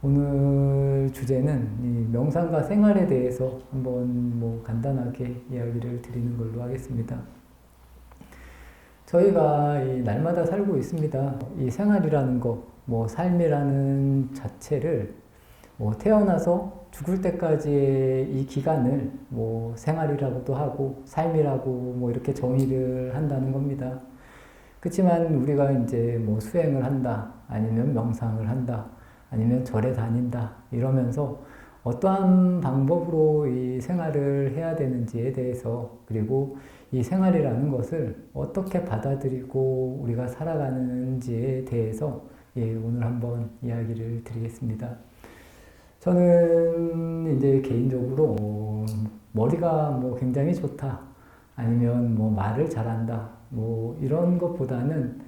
오늘 주제는 이 명상과 생활에 대해서 한번 간단하게 이야기를 드리는 걸로 하겠습니다. 저희가 이 날마다 살고 있습니다. 이 생활이라는 것, 삶이라는 자체를 태어나서 죽을 때까지의 이 기간을 생활이라고도 하고 삶이라고 이렇게 정의를 한다는 겁니다. 그렇지만 우리가 이제 수행을 한다, 아니면 명상을 한다, 아니면 절에 다닌다 이러면서 어떠한 방법으로 이 생활을 해야 되는지에 대해서, 그리고 이 생활이라는 것을 어떻게 받아들이고 우리가 살아가는지에 대해서 오늘 한번 이야기를 드리겠습니다. 저는 이제 개인적으로 머리가 굉장히 좋다, 아니면 말을 잘한다, 이런 것보다는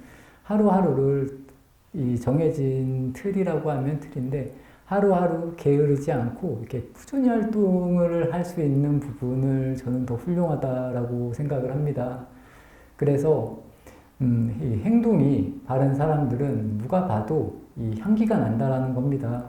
하루하루를 이 정해진 틀이라고 하면 틀인데 하루하루 게으르지 않고 이렇게 꾸준히 활동을 할 수 있는 부분을 저는 더 훌륭하다라고 생각을 합니다. 그래서 이 행동이 바른 사람들은 누가 봐도 이 향기가 난다라는 겁니다.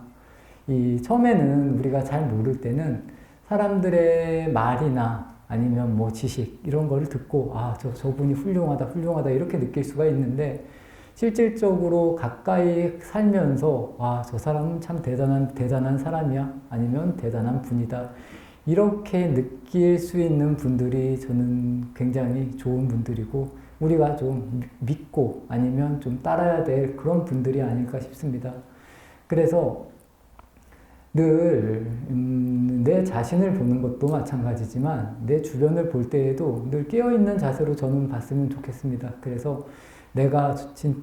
이 처음에는 우리가 잘 모를 때는 사람들의 말이나 아니면 지식 이런 거를 듣고 저분이 훌륭하다 이렇게 느낄 수가 있는데, 실질적으로 가까이 살면서 저 사람은 참 대단한 사람이야, 아니면 대단한 분이다, 이렇게 느낄 수 있는 분들이 저는 굉장히 좋은 분들이고 우리가 좀 믿고 아니면 좀 따라야 될 그런 분들이 아닐까 싶습니다. 그래서 늘 내 자신을 보는 것도 마찬가지지만 내 주변을 볼 때에도 늘 깨어있는 자세로 저는 봤으면 좋겠습니다. 그래서 내가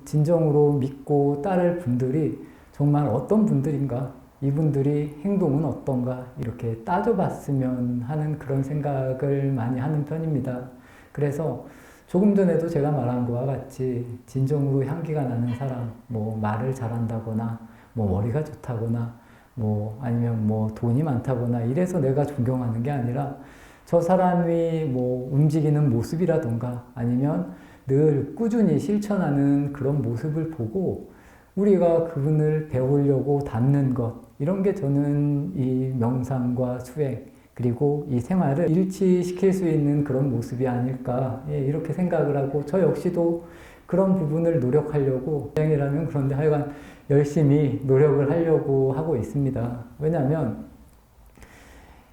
진정으로 믿고 따를 분들이 정말 어떤 분들인가, 이분들이 행동은 어떤가, 이렇게 따져봤으면 하는 그런 생각을 많이 하는 편입니다. 그래서 조금 전에도 제가 말한 것과 같이 진정으로 향기가 나는 사람, 말을 잘한다거나 머리가 좋다거나 아니면 돈이 많다거나 이래서 내가 존경하는 게 아니라 저 사람이 움직이는 모습이라던가 아니면 늘 꾸준히 실천하는 그런 모습을 보고 우리가 그분을 배우려고 닿는 것, 이런 게 저는 이 명상과 수행 그리고 이 생활을 일치시킬 수 있는 그런 모습이 아닐까, 이렇게 생각을 하고 저 역시도 그런 부분을 노력하려고, 수행이라면 그런데 하여간 열심히 노력을 하려고 하고 있습니다. 왜냐하면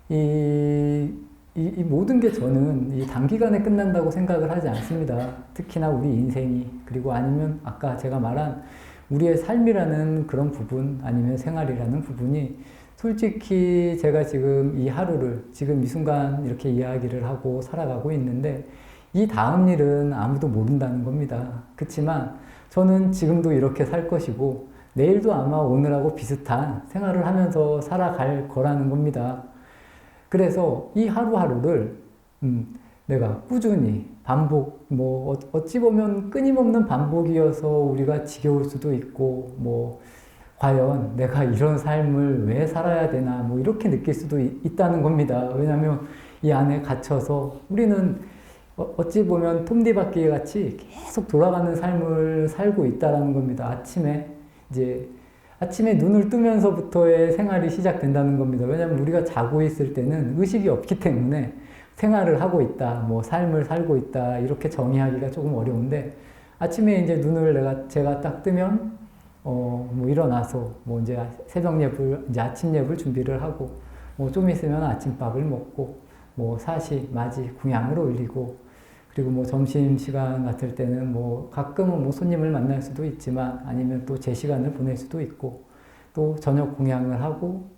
이 모든 게 저는 이 단기간에 끝난다고 생각을 하지 않습니다. 특히나 우리 인생이, 그리고 아니면 아까 제가 말한 우리의 삶이라는 그런 부분, 아니면 생활이라는 부분이 솔직히 제가 지금 이 하루를, 지금 이 순간 이렇게 이야기를 하고 살아가고 있는데 이 다음 일은 아무도 모른다는 겁니다. 그렇지만 저는 지금도 이렇게 살 것이고 내일도 아마 오늘하고 비슷한 생활을 하면서 살아갈 거라는 겁니다. 그래서 이 하루하루를 내가 꾸준히 반복, 어찌 보면 끊임없는 반복이어서 우리가 지겨울 수도 있고 과연 내가 이런 삶을 왜 살아야 되나 이렇게 느낄 수도 있다는 겁니다. 왜냐하면 이 안에 갇혀서 우리는 어찌 보면 톱니바퀴 같이 계속 돌아가는 삶을 살고 있다는 겁니다. 아침에 눈을 뜨면서부터의 생활이 시작된다는 겁니다. 왜냐하면 우리가 자고 있을 때는 의식이 없기 때문에 생활을 하고 있다, 삶을 살고 있다, 이렇게 정의하기가 조금 어려운데, 아침에 이제 제가 딱 뜨면 일어나서 이제 새벽 예불, 이제 아침 예불 준비를 하고 좀 있으면 아침밥을 먹고 사시, 맞이, 궁양을 올리고, 그리고 점심시간 같을 때는 가끔은 손님을 만날 수도 있지만 아니면 또 제 시간을 보낼 수도 있고, 또 저녁 공양을 하고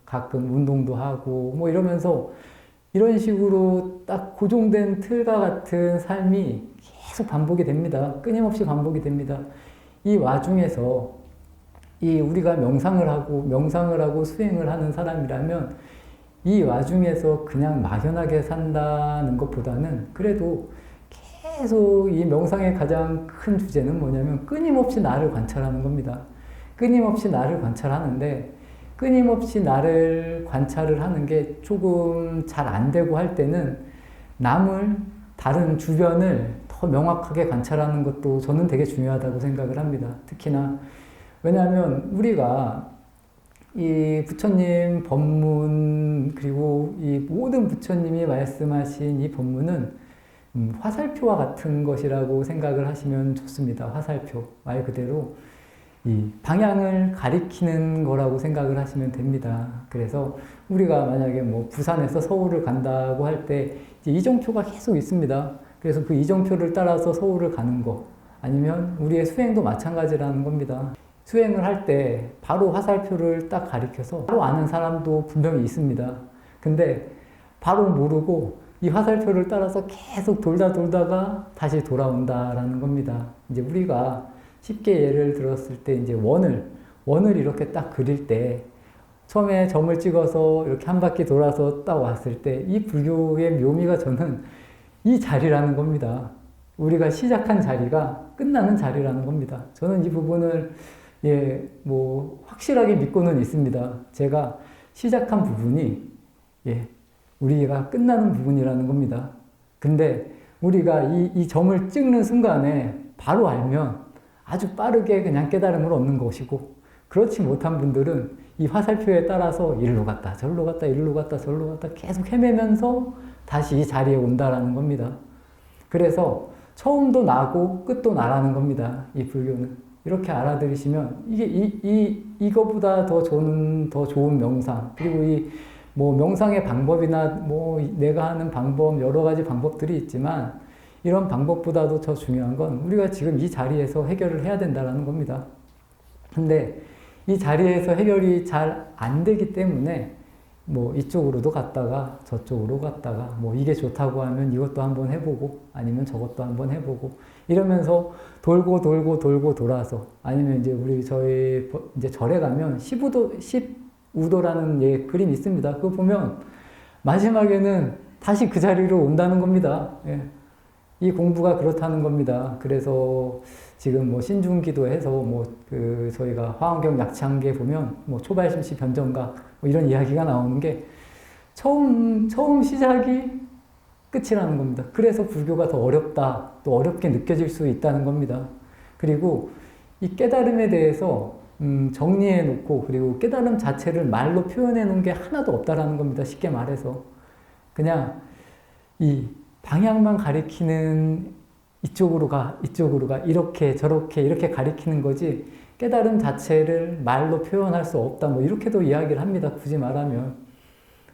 가끔 운동도 하고 이러면서 이런 식으로 딱 고정된 틀과 같은 삶이 계속 반복이 됩니다. 끊임없이 반복이 됩니다. 이 와중에서 우리가 명상을 하고 수행을 하는 사람이라면 이 와중에서 그냥 막연하게 산다는 것보다는 그래도 계속 이 명상의 가장 큰 주제는 뭐냐면 끊임없이 나를 관찰하는 겁니다. 끊임없이 나를 관찰하는데, 끊임없이 나를 관찰을 하는 게 조금 잘 안 되고 할 때는 다른 주변을 더 명확하게 관찰하는 것도 저는 되게 중요하다고 생각을 합니다. 특히나 왜냐하면 우리가 이 부처님 법문 그리고 이 모든 부처님이 말씀하신 이 법문은 화살표와 같은 것이라고 생각을 하시면 좋습니다. 화살표. 말 그대로 이 방향을 가리키는 거라고 생각을 하시면 됩니다. 그래서 우리가 만약에 뭐 부산에서 서울을 간다고 할 때 이정표가 계속 있습니다. 그래서 그 이정표를 따라서 서울을 가는 거 아니면 우리의 수행도 마찬가지라는 겁니다. 수행을 할 때 바로 화살표를 딱 가리켜서 바로 아는 사람도 분명히 있습니다. 근데 바로 모르고 이 화살표를 따라서 계속 돌다가 다시 돌아온다라는 겁니다. 이제 우리가 쉽게 예를 들었을 때 이제 원을 이렇게 딱 그릴 때 처음에 점을 찍어서 이렇게 한 바퀴 돌아서 딱 왔을 때 이 불교의 묘미가 저는 이 자리라는 겁니다. 우리가 시작한 자리가 끝나는 자리라는 겁니다. 저는 이 부분을 뭐 확실하게 믿고는 있습니다. 제가 시작한 부분이 우리가 끝나는 부분이라는 겁니다. 근데 우리가 이 점을 찍는 순간에 바로 알면 아주 빠르게 그냥 깨달음을 얻는 것이고, 그렇지 못한 분들은 이 화살표에 따라서 일로 갔다 절로 갔다 일로 갔다 절로 갔다 계속 헤매면서 다시 이 자리에 온다라는 겁니다. 그래서 처음도 나고 끝도 나라는 겁니다. 이 불교는. 이렇게 알아들으시면 이게 이거보다 더 좋은 명상, 그리고 이 뭐 명상의 방법이나 뭐 내가 하는 방법, 여러 가지 방법들이 있지만 이런 방법보다도 더 중요한 건 우리가 지금 이 자리에서 해결을 해야 된다는 겁니다. 근데 이 자리에서 해결이 잘 안 되기 때문에 뭐 이쪽으로도 갔다가 저쪽으로 갔다가 뭐 이게 좋다고 하면 이것도 한번 해보고 아니면 저것도 한번 해보고 이러면서 돌고 돌아서, 아니면 이제 저희 이제 절에 가면 15도라는 그림이 있습니다. 그거 보면 마지막에는 다시 그 자리로 온다는 겁니다. 이 공부가 그렇다는 겁니다. 그래서 지금 뭐 신중기도해서 뭐 저희가 화엄경 약창계 보면 뭐 초발심시 변정각 뭐 이런 이야기가 나오는 게 처음 시작이 끝이라는 겁니다. 그래서 불교가 더 어렵다, 또 어렵게 느껴질 수 있다는 겁니다. 그리고 이 깨달음에 대해서 정리해 놓고, 그리고 깨달음 자체를 말로 표현해 놓은 게 하나도 없다라는 겁니다. 쉽게 말해서. 그냥 이 방향만 가리키는 이쪽으로 가, 이렇게 저렇게 이렇게 가리키는 거지 깨달음 자체를 말로 표현할 수 없다. 뭐 이렇게도 이야기를 합니다. 굳이 말하면.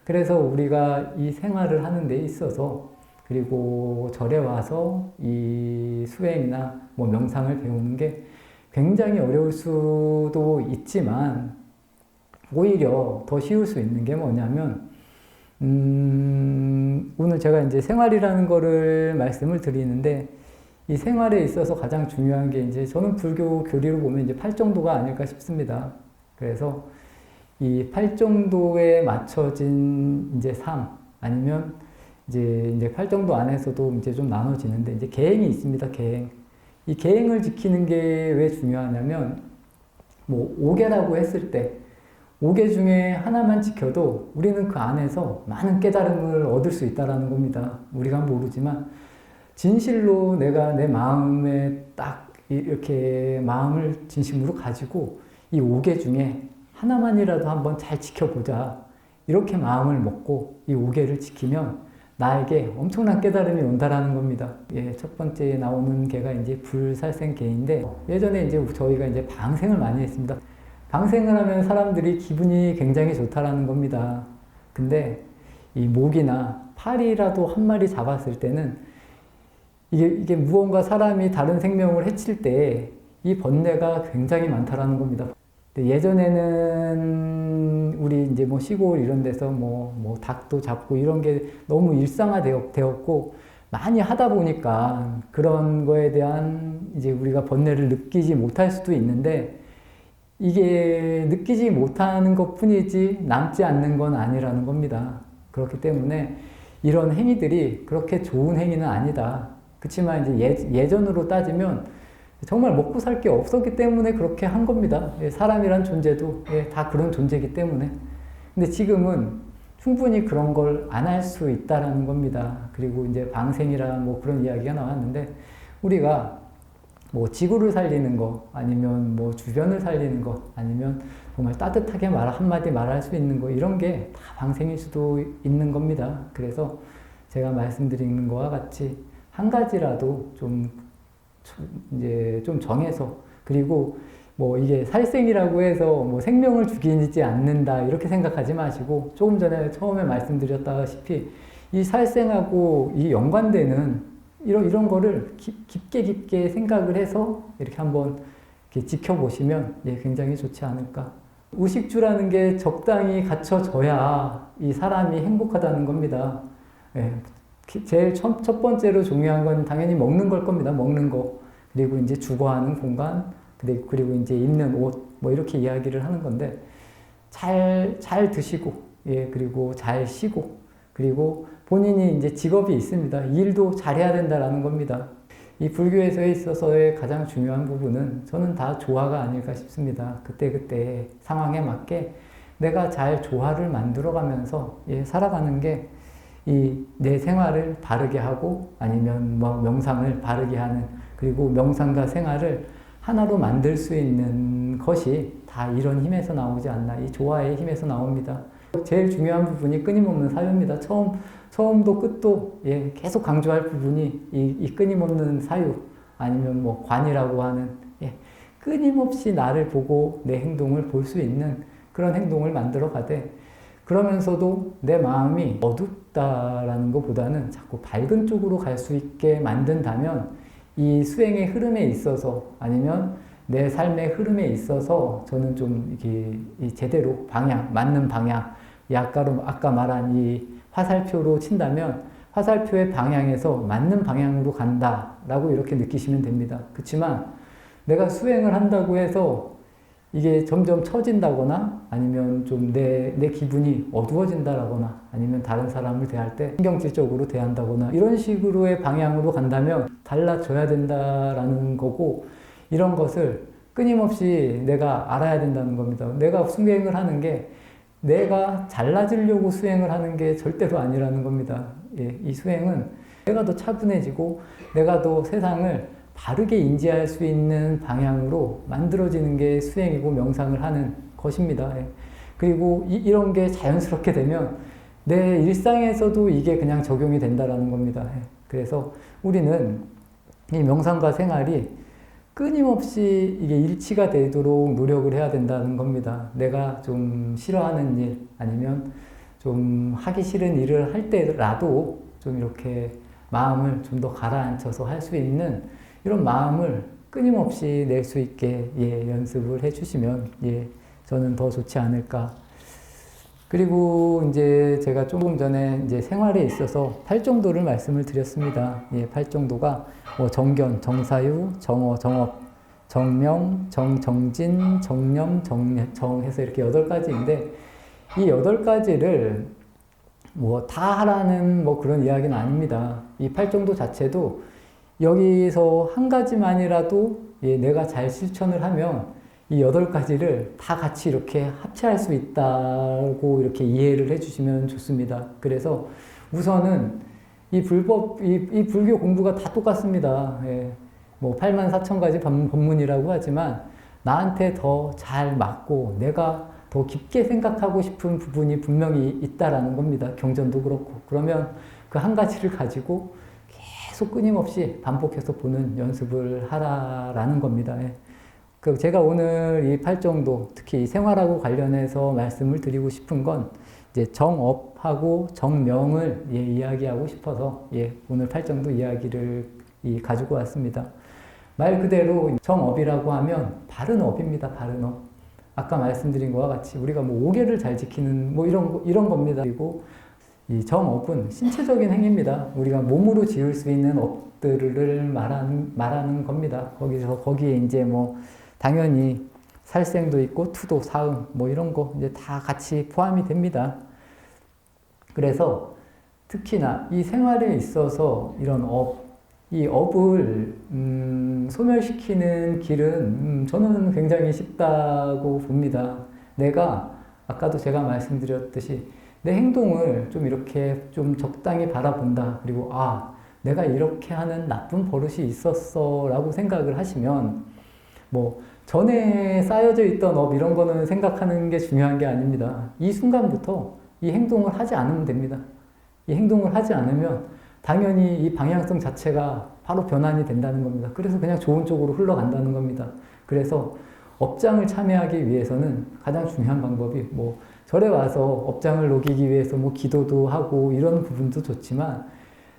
그래서 우리가 이 생활을 하는 데 있어서, 그리고 절에 와서 이 수행이나 뭐 명상을 배우는 게 굉장히 어려울 수도 있지만 오히려 더 쉬울 수 있는 게 뭐냐면 오늘 제가 이제 생활이라는 거를 말씀을 드리는데, 이 생활에 있어서 가장 중요한 게 이제 저는 불교 교리로 보면 이제 8정도가 아닐까 싶습니다. 그래서 이 8정도에 맞춰진 이제 삶, 아니면 이제 8정도 안에서도 이제 좀 나눠지는데 이제 계행이 있습니다. 계행. 이 계행을 지키는 게 왜 중요하냐면, 뭐 5개라고 했을 때 5개 중에 하나만 지켜도 우리는 그 안에서 많은 깨달음을 얻을 수 있다는 겁니다. 우리가 모르지만 진실로 내가 내 마음에 딱 이렇게 마음을 진심으로 가지고 이 5개 중에 하나만이라도 한번 잘 지켜보자, 이렇게 마음을 먹고 이 5개를 지키면 나에게 엄청난 깨달음이 온다라는 겁니다. 첫 번째 나오는 개가 이제 불살생개인데, 예전에 이제 저희가 이제 방생을 많이 했습니다. 방생을 하면 사람들이 기분이 굉장히 좋다라는 겁니다. 근데 이 목이나 파리라도 한 마리 잡았을 때는 이게 무언가 사람이 다른 생명을 해칠 때 이 번뇌가 굉장히 많다라는 겁니다. 예전에는 우리 이제 뭐 시골 이런 데서 뭐 닭도 잡고 이런 게 너무 일상화되었고 많이 하다 보니까 그런 거에 대한 이제 우리가 번뇌를 느끼지 못할 수도 있는데, 이게 느끼지 못하는 것 뿐이지 남지 않는 건 아니라는 겁니다. 그렇기 때문에 이런 행위들이 그렇게 좋은 행위는 아니다. 그렇지만 이제 예전으로 따지면 정말 먹고 살 게 없었기 때문에 그렇게 한 겁니다. 사람이란 존재도 다 그런 존재이기 때문에. 근데 지금은 충분히 그런 걸 안 할 수 있다라는 겁니다. 그리고 이제 방생이라 뭐 그런 이야기가 나왔는데, 우리가 뭐 지구를 살리는 거, 아니면 뭐 주변을 살리는 거, 아니면 정말 따뜻하게 한마디 말할 수 있는 거, 이런 게 다 방생일 수도 있는 겁니다. 그래서 제가 말씀드리는 거와 같이 한 가지라도 이제 좀 정해서, 그리고 뭐 이게 살생이라고 해서 뭐 생명을 죽이지 않는다 이렇게 생각하지 마시고, 조금 전에 처음에 말씀드렸다시피 이 살생하고 이 연관되는 이런 거를 깊게 생각을 해서 이렇게 한번 이렇게 지켜보시면 굉장히 좋지 않을까. 의식주라는 게 적당히 갖춰져야 이 사람이 행복하다는 겁니다. 제일 첫 번째로 중요한 건 당연히 먹는 걸 겁니다. 먹는 거. 그리고 이제 주거하는 공간, 그리고 이제 입는 옷, 뭐 이렇게 이야기를 하는 건데, 잘 드시고, 그리고 잘 쉬고, 그리고 본인이 이제 직업이 있습니다. 일도 잘해야 된다라는 겁니다. 이 불교에서 있어서의 가장 중요한 부분은 저는 다 조화가 아닐까 싶습니다. 그때 상황에 맞게 내가 잘 조화를 만들어 가면서 살아가는 게 이 내 생활을 바르게 하고, 아니면 뭐 명상을 바르게 하는, 그리고 명상과 생활을 하나로 만들 수 있는 것이 다 이런 힘에서 나오지 않나, 이 조화의 힘에서 나옵니다. 제일 중요한 부분이 끊임없는 사유입니다. 처음도 끝도 계속 강조할 부분이 이 끊임없는 사유, 아니면 뭐 관이라고 하는 끊임없이 나를 보고 내 행동을 볼 수 있는 그런 행동을 만들어 가되, 그러면서도 내 마음이 어둡다라는 것보다는 자꾸 밝은 쪽으로 갈 수 있게 만든다면, 이 수행의 흐름에 있어서, 아니면 내 삶의 흐름에 있어서 저는 좀 이렇게 제대로 맞는 방향, 아까 말한 이 화살표로 친다면 화살표의 방향에서 맞는 방향으로 간다라고 이렇게 느끼시면 됩니다. 그렇지만 내가 수행을 한다고 해서 이게 점점 처진다거나, 아니면 좀 내 기분이 어두워진다거나, 아니면 다른 사람을 대할 때 신경질적으로 대한다거나, 이런 식으로의 방향으로 간다면 달라져야 된다라는 거고, 이런 것을 끊임없이 내가 알아야 된다는 겁니다. 내가 수행을 하는 게 내가 잘나지려고 수행을 하는 게 절대로 아니라는 겁니다. 이 수행은 내가 더 차분해지고 내가 더 세상을 바르게 인지할 수 있는 방향으로 만들어지는 게 수행이고 명상을 하는 것입니다. 그리고 이런 게 자연스럽게 되면 내 일상에서도 이게 그냥 적용이 된다라는 겁니다. 그래서 우리는 이 명상과 생활이 끊임없이 이게 일치가 되도록 노력을 해야 된다는 겁니다. 내가 좀 싫어하는 일, 아니면 좀 하기 싫은 일을 할 때라도 좀 이렇게 마음을 좀 더 가라앉혀서 할 수 있는 이런 마음을 끊임없이 낼 수 있게 연습을 해주시면 저는 더 좋지 않을까. 그리고 이제 제가 조금 전에 이제 생활에 있어서 8정도를 말씀을 드렸습니다. 8정도가 뭐 정견, 정사유, 정어, 정업, 정명, 정진, 정념, 정 해서 이렇게 8가지인데, 이 8가지를 뭐 다 하라는 뭐 그런 이야기는 아닙니다. 이 8정도 자체도 여기서 한 가지만이라도 내가 잘 실천을 하면 이 8가지를 다 같이 이렇게 합체할 수 있다고 이렇게 이해를 해주시면 좋습니다. 그래서 우선은 이 불교 공부가 다 똑같습니다. 뭐 84,000가지 법문이라고 하지만 나한테 더 잘 맞고 내가 더 깊게 생각하고 싶은 부분이 분명히 있다라는 겁니다. 경전도 그렇고. 그러면 그 한 가지를 가지고 계속 끊임없이 반복해서 보는 연습을 하라라는 겁니다. 제가 오늘 이 8정도, 특히 생활하고 관련해서 말씀을 드리고 싶은 건 이제 정업하고 정명을 이야기하고 싶어서 오늘 8정도 이야기를 가지고 왔습니다. 말 그대로 정업이라고 하면 바른 업입니다. 바른 업. 아까 말씀드린 것과 같이 우리가 뭐 5계를 잘 지키는 뭐 이런 겁니다. 그리고 이 정업은 신체적인 행위입니다. 우리가 몸으로 지을 수 있는 업들을 말하는 겁니다. 거기에 이제 뭐 당연히 살생도 있고 투도, 사음 뭐 이런 거 이제 다 같이 포함이 됩니다. 그래서 특히나 이 생활에 있어서 이런 이 업을 소멸시키는 길은 저는 굉장히 쉽다고 봅니다. 아까도 제가 말씀드렸듯이 내 행동을 좀 이렇게 좀 적당히 바라본다. 그리고 내가 이렇게 하는 나쁜 버릇이 있었어 라고 생각을 하시면 뭐 전에 쌓여져 있던 업 이런 거는 생각하는 게 중요한 게 아닙니다. 이 순간부터 이 행동을 하지 않으면 됩니다. 이 행동을 하지 않으면 당연히 이 방향성 자체가 바로 변환이 된다는 겁니다. 그래서 그냥 좋은 쪽으로 흘러간다는 겁니다. 그래서 업장을 참여하기 위해서는 가장 중요한 방법이 뭐 절에 와서 업장을 녹이기 위해서 뭐 기도도 하고 이런 부분도 좋지만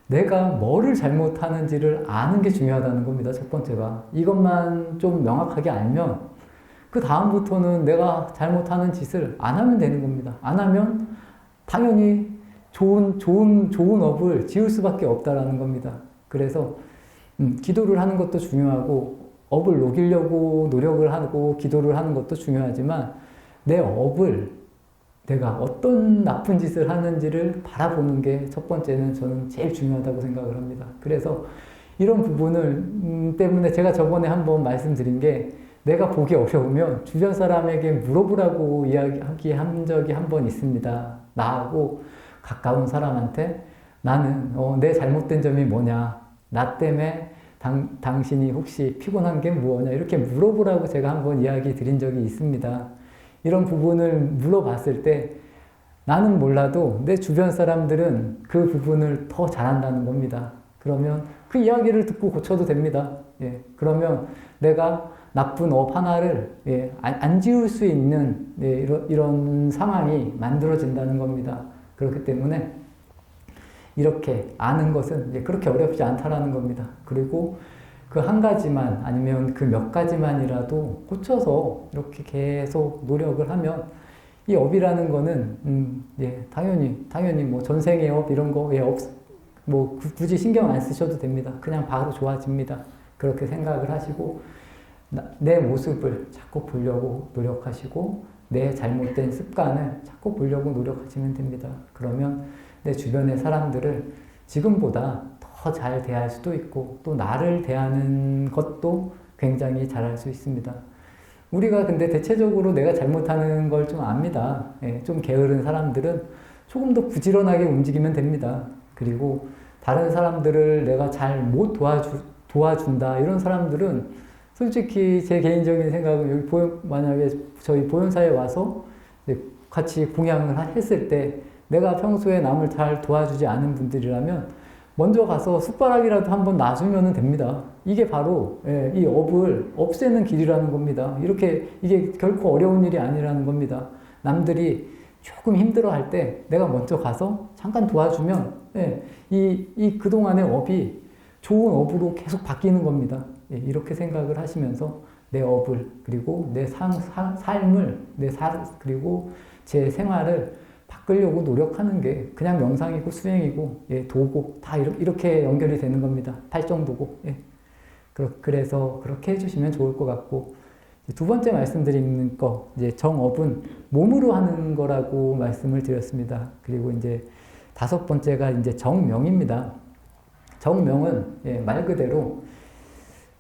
내가 뭐를 잘못하는지를 아는 게 중요하다는 겁니다. 첫 번째가. 이것만 좀 명확하게 알면 그 다음부터는 내가 잘못하는 짓을 안 하면 되는 겁니다. 안 하면 당연히 좋은 업을 지을 수밖에 없다라는 겁니다. 그래서 기도를 하는 것도 중요하고 업을 녹이려고 노력을 하고 기도를 하는 것도 중요하지만 내 업을 내가 어떤 나쁜 짓을 하는지를 바라보는 게 첫 번째는 저는 제일 중요하다고 생각을 합니다. 그래서 이런 부분을 때문에 제가 저번에 한번 말씀드린 게 내가 보기 어려우면 주변 사람에게 물어보라고 이야기한 적이 한 번 있습니다. 나하고 가까운 사람한테 나는 내 잘못된 점이 뭐냐, 나 때문에 당신이 혹시 피곤한 게 뭐냐 이렇게 물어보라고 제가 한번 이야기 드린 적이 있습니다. 이런 부분을 물어봤을 때 나는 몰라도 내 주변 사람들은 그 부분을 더 잘한다는 겁니다. 그러면 그 이야기를 듣고 고쳐도 됩니다. 예, 그러면 내가 나쁜 업 하나를 안 지울 수 있는 이런 상황이 만들어진다는 겁니다. 그렇기 때문에 이렇게 아는 것은 그렇게 어렵지 않다라는 겁니다. 그리고 그 한 가지만 아니면 그 몇 가지만이라도 고쳐서 이렇게 계속 노력을 하면 이 업이라는 거는 당연히 뭐 전생의 업 이런 거 뭐 굳이 신경 안 쓰셔도 됩니다. 그냥 바로 좋아집니다. 그렇게 생각을 하시고 내 모습을 자꾸 보려고 노력하시고 내 잘못된 습관을 자꾸 보려고 노력하시면 됩니다. 그러면 내 주변의 사람들을 지금보다 더 잘 대할 수도 있고 또 나를 대하는 것도 굉장히 잘할 수 있습니다. 우리가 근데 대체적으로 내가 잘못하는 걸 좀 압니다. 좀 게으른 사람들은 조금 더 부지런하게 움직이면 됩니다. 그리고 다른 사람들을 내가 잘 못 도와준다 이런 사람들은 솔직히 제 개인적인 생각은 여기 만약에 저희 보현사에 와서 같이 공양을 했을 때 내가 평소에 남을 잘 도와주지 않은 분들이라면 먼저 가서 숟가락이라도 한번 놔주면 됩니다. 이게 바로 이 업을 없애는 길이라는 겁니다. 이게 결코 어려운 일이 아니라는 겁니다. 남들이 조금 힘들어할 때 내가 먼저 가서 잠깐 도와주면 그동안의 업이 좋은 업으로 계속 바뀌는 겁니다. 이렇게 생각을 하시면서 내 업을 그리고 내 삶을 그리고 제 생활을 바꾸려고 노력하는 게 그냥 명상이고 수행이고 도고 다 이렇게 연결이 되는 겁니다. 팔정도고. 그래서 그렇게 해주시면 좋을 것 같고 두 번째 말씀드리는 거 정업은 몸으로 하는 거라고 말씀을 드렸습니다. 그리고 이제 다섯 번째가 이제 정명입니다. 정명은 말 그대로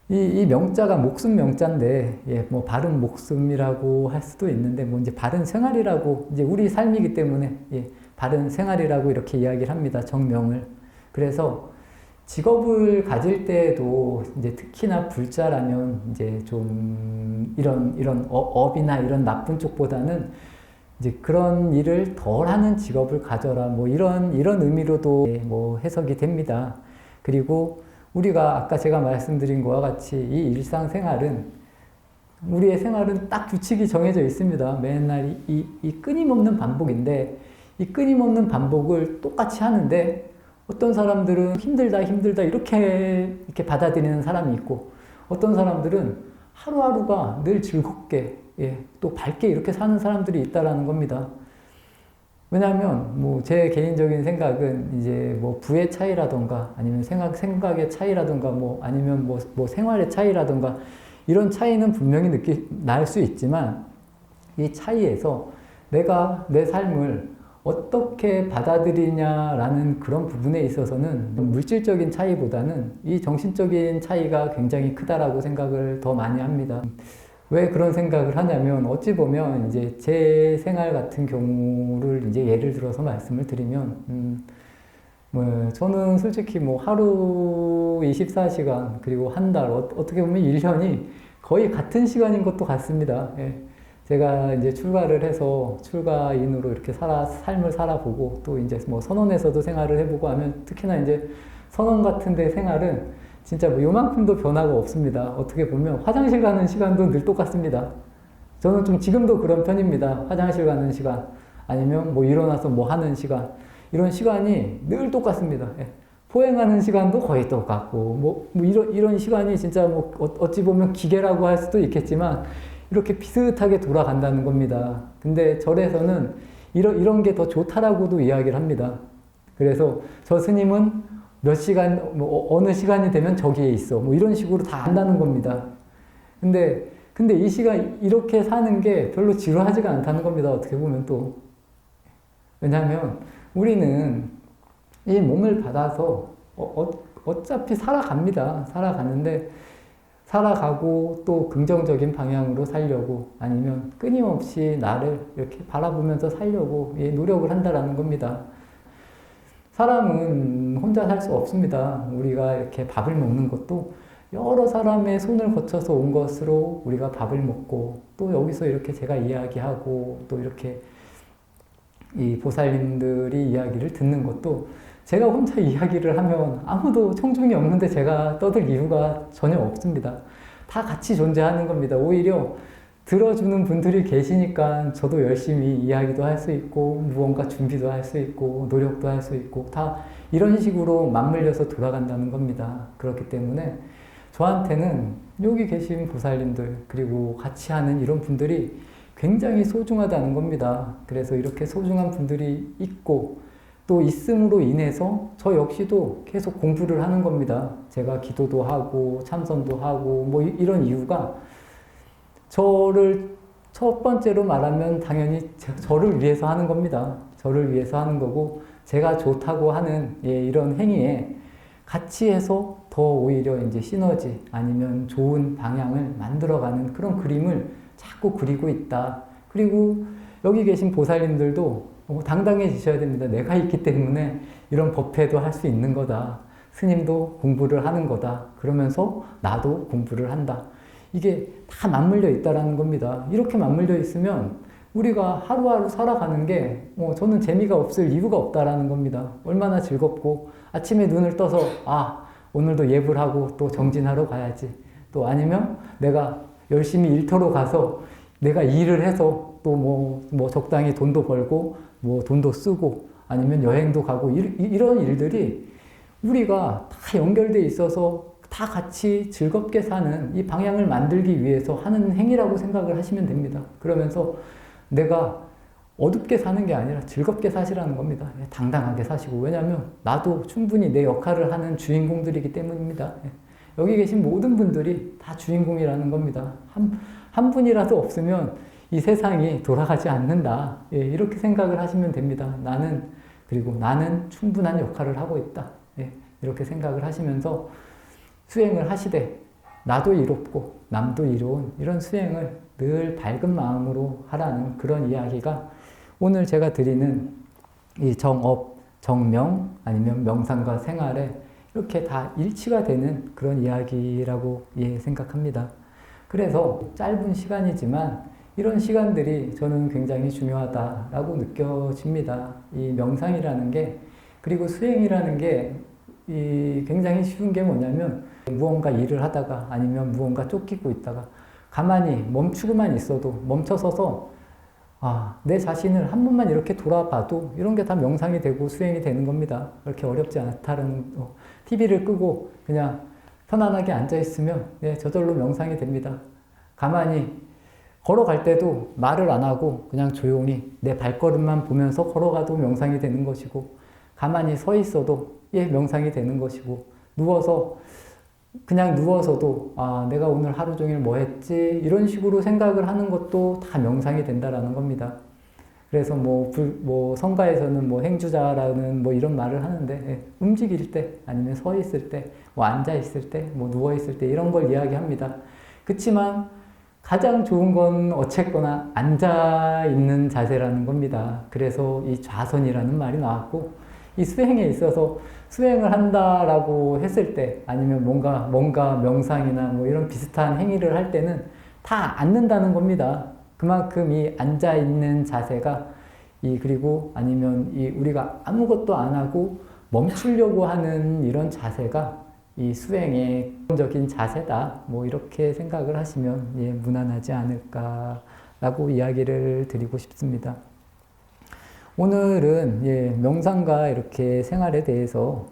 이 명자가 목숨 명자인데 뭐 바른 목숨이라고 할 수도 있는데 뭐 이제 바른 생활이라고 이제 우리 삶이기 때문에 바른 생활이라고 이렇게 이야기를 합니다. 정명을. 그래서 직업을 가질 때에도 이제 특히나 불자라면 이제 좀 이런 업이나 이런 나쁜 쪽보다는 이제 그런 일을 덜 하는 직업을 가져라 뭐 이런 의미로도 뭐 해석이 됩니다. 그리고 우리가 아까 제가 말씀드린 것과 같이 이 일상생활은 우리의 생활은 딱 규칙이 정해져 있습니다. 맨날 이 끊임없는 반복인데 이 끊임없는 반복을 똑같이 하는데 어떤 사람들은 힘들다 이렇게 받아들이는 사람이 있고 어떤 사람들은 하루하루가 늘 즐겁게 또 밝게 이렇게 사는 사람들이 있다라는 겁니다. 왜냐하면 뭐 제 개인적인 생각은 이제 뭐 부의 차이라던가 아니면 생각의 차이라던가 뭐 아니면 뭐 생활의 차이라던가 이런 차이는 분명히 날 수 있지만 이 차이에서 내가 내 삶을 어떻게 받아들이냐라는 그런 부분에 있어서는 물질적인 차이보다는 이 정신적인 차이가 굉장히 크다라고 생각을 더 많이 합니다. 왜 그런 생각을 하냐면 어찌 보면 이제 제 생활 같은 경우를 이제 예를 들어서 말씀을 드리면 뭐 저는 솔직히 뭐 하루 24시간 그리고 한 달 어떻게 보면 1년이 거의 같은 시간인 것도 같습니다. 예. 제가 이제 출가를 해서 출가인으로 이렇게 삶을 살아보고 또 이제 뭐 선원에서도 생활을 해보고 하면 특히나 이제 선원 같은 데 생활은 진짜 뭐 요만큼도 변화가 없습니다. 어떻게 보면 화장실 가는 시간도 늘 똑같습니다. 저는 좀 지금도 그런 편입니다. 화장실 가는 시간 아니면 뭐 일어나서 뭐 하는 시간 이런 시간이 늘 똑같습니다. 예. 포행하는 시간도 거의 똑같고 뭐 이런 시간이 진짜 뭐 어찌 보면 기계라고 할 수도 있겠지만 이렇게 비슷하게 돌아간다는 겁니다. 근데 절에서는 이런 게 더 좋다라고도 이야기를 합니다. 그래서 저 스님은 몇 시간, 뭐 어느 시간이 되면 저기에 있어. 뭐 이런 식으로 다 한다는 겁니다. 근데 이 시간 이렇게 사는 게 별로 지루하지가 않다는 겁니다. 어떻게 보면 또. 왜냐하면 우리는 이 몸을 받아서 어차피 살아갑니다. 살아가는데 살아가고 또 긍정적인 방향으로 살려고 아니면 끊임없이 나를 이렇게 바라보면서 살려고 노력을 한다라는 겁니다. 사람은 혼자 살 수 없습니다. 우리가 이렇게 밥을 먹는 것도 여러 사람의 손을 거쳐서 온 것으로 우리가 밥을 먹고 또 여기서 이렇게 제가 이야기하고 또 이렇게 이 보살님들이 이야기를 듣는 것도 제가 혼자 이야기를 하면 아무도 청중이 없는데 제가 떠들 이유가 전혀 없습니다. 다 같이 존재하는 겁니다. 오히려 들어주는 분들이 계시니까 저도 열심히 이야기도 할 수 있고 무언가 준비도 할 수 있고 노력도 할 수 있고 다 이런 식으로 맞물려서 돌아간다는 겁니다. 그렇기 때문에 저한테는 여기 계신 보살님들 그리고 같이 하는 이런 분들이 굉장히 소중하다는 겁니다. 그래서 이렇게 소중한 분들이 있고 또 있음으로 인해서 저 역시도 계속 공부를 하는 겁니다. 제가 기도도 하고 참선도 하고 뭐 이런 이유가 저를 첫 번째로 말하면 당연히 저를 위해서 하는 겁니다. 저를 위해서 하는 거고 제가 좋다고 하는 이런 행위에 같이 해서 더 오히려 이제 시너지 아니면 좋은 방향을 만들어가는 그런 그림을 자꾸 그리고 있다. 그리고 여기 계신 보살님들도 당당해지셔야 됩니다. 내가 있기 때문에 이런 법회도 할 수 있는 거다. 스님도 공부를 하는 거다. 그러면서 나도 공부를 한다. 이게 다 맞물려 있다라는 겁니다. 이렇게 맞물려 있으면 우리가 하루하루 살아가는 게 저는 재미가 없을 이유가 없다라는 겁니다. 얼마나 즐겁고 아침에 눈을 떠서 오늘도 예불 하고 또 정진하러 가야지. 또 아니면 내가 열심히 일터로 가서 내가 일을 해서 또 뭐 적당히 돈도 벌고 뭐 돈도 쓰고 아니면 여행도 가고 이런 일들이 우리가 다 연결돼 있어서 다 같이 즐겁게 사는 이 방향을 만들기 위해서 하는 행위라고 생각을 하시면 됩니다. 그러면서 내가 어둡게 사는 게 아니라 즐겁게 사시라는 겁니다. 당당하게 사시고 왜냐하면 나도 충분히 내 역할을 하는 주인공들이기 때문입니다. 여기 계신 모든 분들이 다 주인공이라는 겁니다. 한 분이라도 없으면 이 세상이 돌아가지 않는다. 이렇게 생각을 하시면 됩니다. 나는 충분한 역할을 하고 있다. 이렇게 생각을 하시면서 수행을 하시되 나도 이롭고 남도 이로운 이런 수행을 늘 밝은 마음으로 하라는 그런 이야기가 오늘 제가 드리는 이 정업, 정명 아니면 명상과 생활에 이렇게 다 일치가 되는 그런 이야기라고 생각합니다. 그래서 짧은 시간이지만 이런 시간들이 저는 굉장히 중요하다라고 느껴집니다. 이 명상이라는 게 그리고 수행이라는 게 굉장히 쉬운 게 뭐냐면 무언가 일을 하다가 아니면 무언가 쫓기고 있다가 가만히 멈추고만 있어도 멈춰서서 내 자신을 한 번만 이렇게 돌아봐도 이런 게 다 명상이 되고 수행이 되는 겁니다. 그렇게 어렵지 않다는 TV를 끄고 그냥 편안하게 앉아있으면 저절로 명상이 됩니다. 가만히 걸어갈 때도 말을 안 하고 그냥 조용히 내 발걸음만 보면서 걸어가도 명상이 되는 것이고 가만히 서 있어도 명상이 되는 것이고 그냥 누워서도 내가 오늘 하루 종일 뭐 했지 이런 식으로 생각을 하는 것도 다 명상이 된다라는 겁니다. 그래서 성가에서는 행주자라는 이런 말을 하는데 움직일 때 아니면 서 있을 때 앉아 있을 때 누워 있을 때 이런 걸 이야기합니다. 그렇지만 가장 좋은 건 어쨌거나 앉아 있는 자세라는 겁니다. 그래서 이 좌선이라는 말이 나왔고 이 수행에 있어서 수행을 한다라고 했을 때 아니면 뭔가 명상이나 뭐 이런 비슷한 행위를 할 때는 다 앉는다는 겁니다. 그만큼 이 앉아 있는 자세가 그리고 아니면 우리가 아무것도 안 하고 멈추려고 하는 이런 자세가 이 수행의 기본적인 자세다. 뭐 이렇게 생각을 하시면 무난하지 않을까라고 이야기를 드리고 싶습니다. 오늘은 명상과 이렇게 생활에 대해서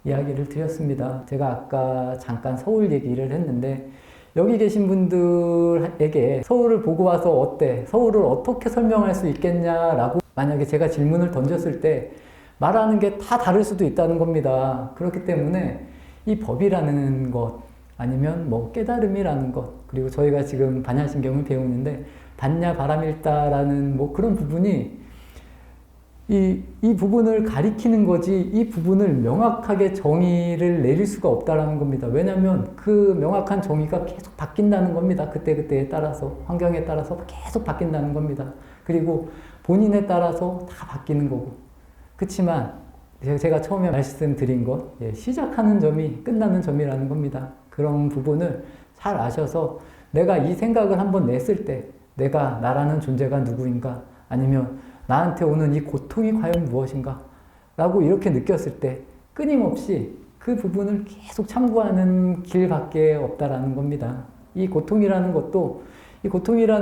이야기를 드렸습니다. 제가 아까 잠깐 서울 얘기를 했는데 여기 계신 분들에게 서울을 보고 와서 어때? 서울을 어떻게 설명할 수 있겠냐라고 만약에 제가 질문을 던졌을 때 말하는 게 다 다를 수도 있다는 겁니다. 그렇기 때문에 이 법이라는 것 아니면 뭐 깨달음이라는 것 그리고 저희가 지금 반야신경을 배우는데 반야바라밀다라는 뭐 그런 부분이 이 부분을 가리키는 거지 이 부분을 명확하게 정의를 내릴 수가 없다라는 겁니다. 왜냐하면 그 명확한 정의가 계속 바뀐다는 겁니다. 그때그때에 따라서 환경에 따라서 계속 바뀐다는 겁니다. 그리고 본인에 따라서 다 바뀌는 거고 그렇지만 제가 처음에 말씀드린 것 시작하는 점이 끝나는 점이라는 겁니다. 그런 부분을 잘 아셔서 내가 이 생각을 한번 냈을 때 내가 나라는 존재가 누구인가 아니면 나한테 오는 이 고통이 과연 무엇인가? 라고 이렇게 느꼈을 때 끊임없이 그 부분을 계속 참고하는 길밖에 없다라는 겁니다. 이 고통이라는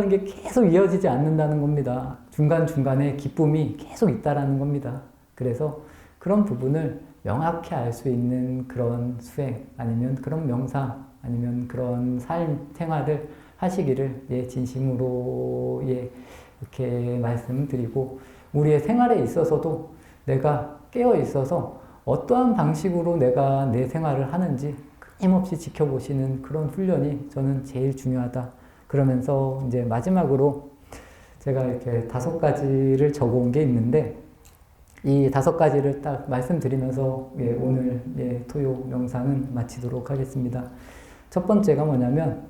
게 계속 이어지지 않는다는 겁니다. 중간중간에 기쁨이 계속 있다라는 겁니다. 그래서 그런 부분을 명확히 알 수 있는 그런 수행, 아니면 그런 명상, 아니면 그런 삶, 생활을 하시기를 진심으로 이렇게 말씀드리고 우리의 생활에 있어서도 내가 깨어 있어서 어떠한 방식으로 내가 내 생활을 하는지 끊임없이 지켜보시는 그런 훈련이 저는 제일 중요하다. 그러면서 이제 마지막으로 제가 이렇게 5가지를 적어온 게 있는데 이 5가지를 딱 말씀드리면서 오늘 토요 명상은 마치도록 하겠습니다. 첫 번째가 뭐냐면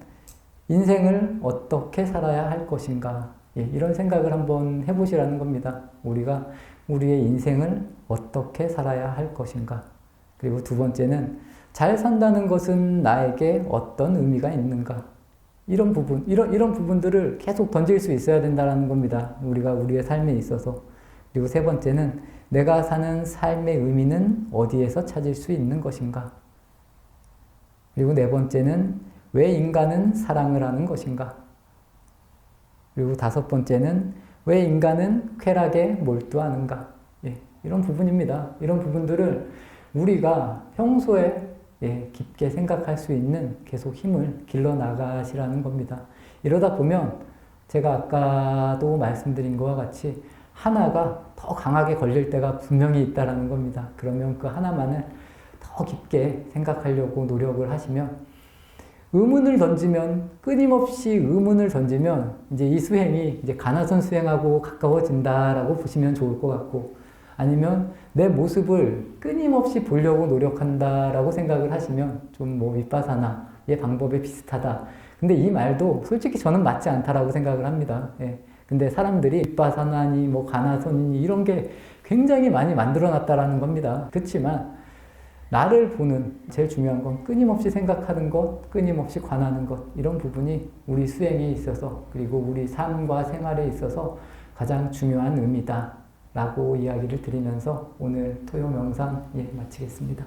인생을 어떻게 살아야 할 것인가 이런 생각을 한번 해보시라는 겁니다. 우리가 우리의 인생을 어떻게 살아야 할 것인가. 그리고 두 번째는 잘 산다는 것은 나에게 어떤 의미가 있는가. 이런 부분들을 계속 던질 수 있어야 된다는 겁니다. 우리가 우리의 삶에 있어서. 그리고 세 번째는 내가 사는 삶의 의미는 어디에서 찾을 수 있는 것인가. 그리고 네 번째는 왜 인간은 사랑을 하는 것인가. 그리고 5번째는 왜 인간은 쾌락에 몰두하는가. 이런 부분입니다. 이런 부분들을 우리가 평소에 깊게 생각할 수 있는 계속 힘을 길러 나가시라는 겁니다. 이러다 보면 제가 아까도 말씀드린 것과 같이 하나가 더 강하게 걸릴 때가 분명히 있다는 겁니다. 그러면 그 하나만을 더 깊게 생각하려고 노력을 하시면 끊임없이 의문을 던지면 이제 이 수행이 이제 가나선 수행하고 가까워진다라고 보시면 좋을 것 같고 아니면 내 모습을 끊임없이 보려고 노력한다라고 생각을 하시면 좀 뭐 윗바사나의 방법에 비슷하다. 근데 이 말도 솔직히 저는 맞지 않다라고 생각을 합니다. 근데 사람들이 윗바사나니 뭐 가나선이니 이런 게 굉장히 많이 만들어 놨다라는 겁니다. 그렇지만 나를 보는 제일 중요한 건 끊임없이 생각하는 것, 끊임없이 관하는 것 이런 부분이 우리 수행에 있어서 그리고 우리 삶과 생활에 있어서 가장 중요한 의미다 라고 이야기를 드리면서 오늘 토요 명상 마치겠습니다.